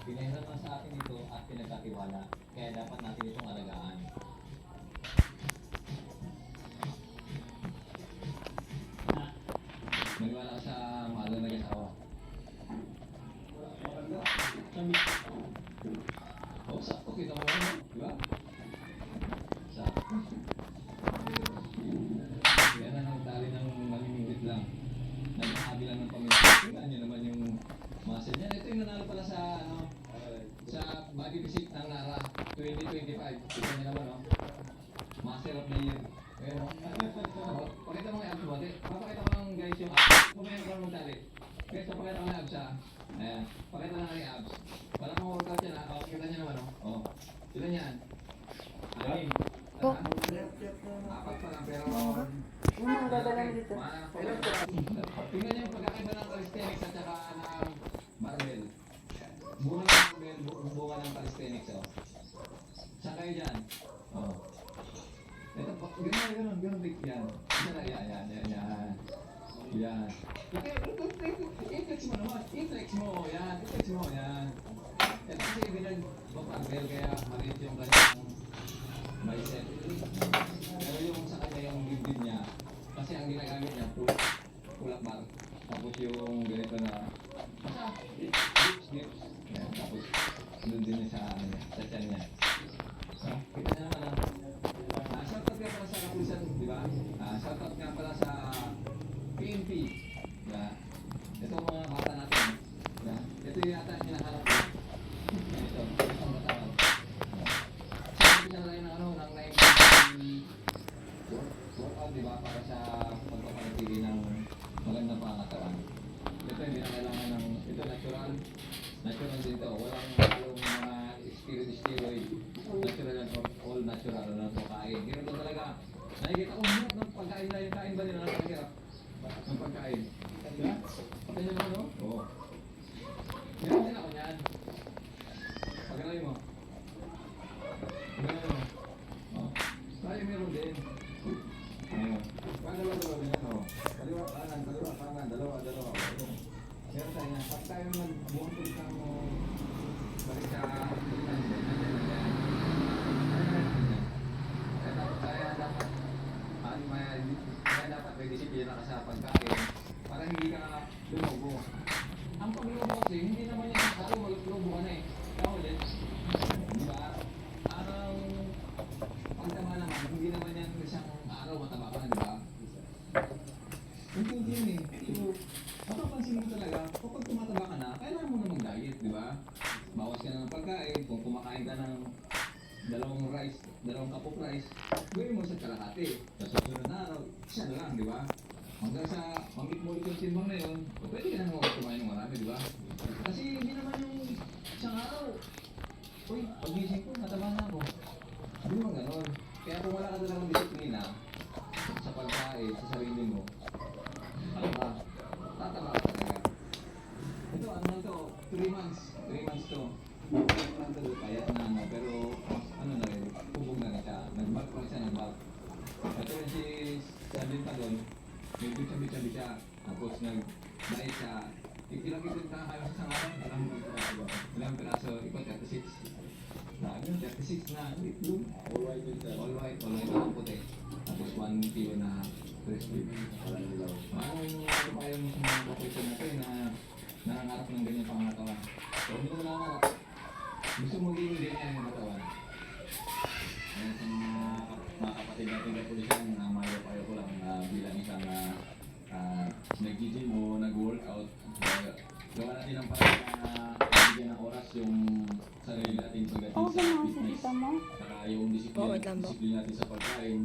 Pinahirapan sa atin ito at pinagkatiwala, kaya dapat natin itong alagaan. Maniwala ka sa mahal na nag-asawa. Oo, sakto. Kita mo naman, di ba? Sakto. Kaya na ng tali ng malimingit lang. Nagkakabi lang ng pamilya. Tingnan nyo naman yung muscle niya. Ito yung nanalo pala sa, sa body physique ng NARA 2025. Tingnan nyo naman, no? Master of the Year. Pero, pakita mo nga abs mo. Papakita ko lang guys yung abs. Pumayan ko lang magtali. Guys, papakita ko lang abs ha. Ayan. Pakita lang yung abs. Wala kong workout yan ha. O, kita nyo naman, no? O. Sila yan. Anim. Apat pa lang pero... Ang gagalang dito. Tingnan nyo yung pagkakaiba ng calisthenics at saka ng barbell. Bunga ng barbell, bunga ng calisthenics, oh. Saan kayo dyan? Oh. Ito, ganun, big yan. Yan. I-flex mo naman, i-flex mo, yan. Ito kasi binag barbell kaya maliit yung kanyang bicep. Pero yung sa kanya yung dibdib niya, kasi ang ginagamit niya, pull-up bar. Tapos yung ganito na, dips. Yan, tapos doon din niya sa tiyan niya. So, kita niya naman shoutout nga pala sa Kapulisan, di ba? Shoutout nga pala sa PNP. Diba? Ito ang mga bata natin. Diba? Ito yung yata yung hinahanap ko. Ito ang matawag. Sabi niya na rin ng workout, di ba? Para sa pagpapanatili ng magandang pangatawan. Ito hindi na kailangan ng, ito natural din to. Walang halong mga pagkain, kung kumakain ka ng dalawang cup of rice, gawin mo sa kalahati. Sa susunod na araw, isa na lang, di ba? Hanggang sa mamit mo ulit yung timbang na yun, o pwede ka na naman kumain ng marami, di ba? Kasi hindi naman yung isang araw, uy, pagising ko, mataba na ako. Hindi mo ganon. Kaya kung wala ka talagang disiplina sa pagkain, sa sarili mo, ano ka, tataba ka talaga. Ito, ano na to, 3 months. 3 months to. Parang to, payat na ano, pero mas ano na rin, hubog na siya. Nag-bulk pa siya, nag-bulk. Ito rin si Sandin pa doon, medyo chabi-chabi siya. Tapos nag-diet siya. Ilang ito na kayo sa isang araw, ilang piraso, ikaw 36. Na, yun, 36 na, blue. All white na puti. Tapos 1 kilo na crispy. Ano pa yung mga kapitid natin na nangangarap ng ganyan pangatawan. So, hindi mo nangangarap. Gusto mo gawin ganyan yung katawan. Ayan sa mga kapatid natin na pulisan, mayo-payo ko lang bilang isang nag-gym o nag-workout. Gawa natin ang parang bigyan ng oras yung sarili natin pagdating Oo, sa ganun, fitness. nakita mo. Saka yung disiplina natin sa pagkain,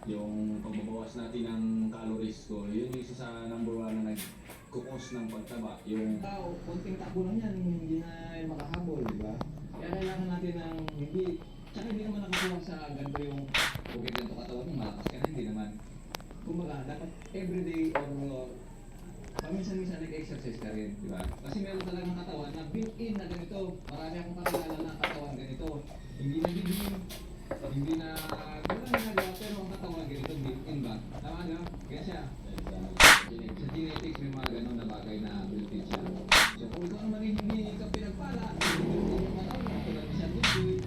yung pagbabawas natin ng calories ko, yun yung isa sa number 1 na nagkukos ng pagtaba. Yung tao, konting takbo lang yan, hindi na makahabol, di ba? Kaya kailangan natin ng tsaka hindi naman nakakuha sa ganito yung okay ganito katawan mo, malakas ka na, hindi naman. Kumbaga, dapat everyday or paminsan-minsan nag-exercise ka rin, di ba? Kasi meron talagang katawan na built-in na ganito. Marami akong kakilala na katawan ganito. Hindi na bibig, hindi na wala na nagawa, pero ang katawan ganito built-in ba? Tama na? Kaya siya. Sa genetics may mga ganun na bagay na built-in siya. So kung ikaw naman hindi ka pinagpala, built-in yung katawan mo, tulad siya built-in.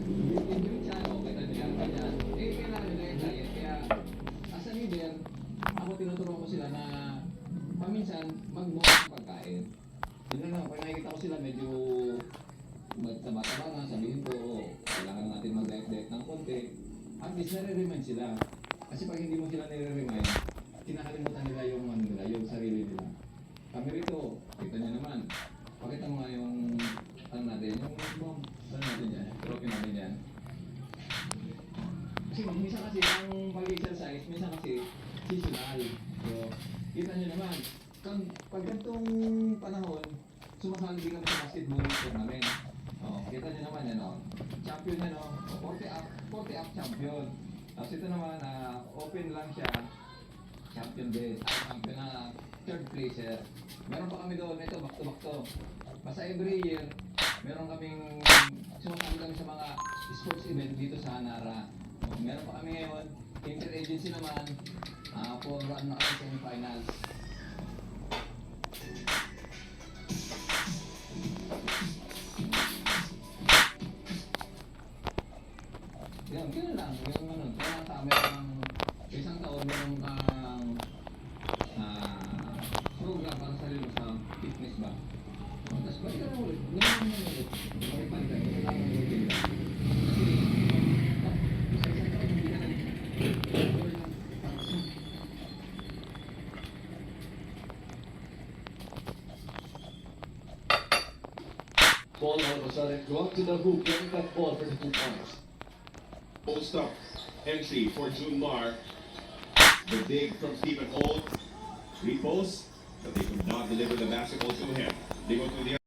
Built-in yung siya, okay na niya, ganyan. Eh, kailangan nila yung diet. Kaya, as a leader, ako tinuturuan ko sila na paminsan mag-move ng pagkain. Yun lang, pag nakikita ko sila medyo magtaba-taba na, sabihin ko, kailangan natin mag-diet ng konti. At least nare-remind sila. Kasi pag hindi mo sila nare-remind, kinakalimutan nila yung ano nila, yung sarili nila. Kami rito, kita niyo naman. Pakita mo nga yung ano natin, yung ano natin dyan, trophy natin dyan. Kasi minsan kasi ang pag-exercise, minsan kasi seasonal. So, kita nyo naman, pag ganitong panahon, sumasali din kami sa basketball tournament. Kita nyo naman yan, champion yan, 40 up champion. Tapos ito naman, open lang siya, champion din, champion na third placer. Meron pa kami doon, ito, back to back to. Basta every year, meron kaming, sumasali kami sa mga sports event dito sa Hanara. Meron pa kami ngayon, inter-agency naman, for run na kami semifinals. Yan, ganun lang. Yung ano, kaya meron isang taon, meron kang program para sa sarili mo sa fitness ba? Tapos balik ka na ulit. Ganun naman ulit. Balik ka. Kailangan mo ulit. Kasi sa isang taon, hindi ka na Ball all of a sudden, go up to the hoop, getting that ball for the 2 points. Post up entry for June Mar. The dig from Stephen Holt. Repose, but they could not deliver the basketball to him. They go to the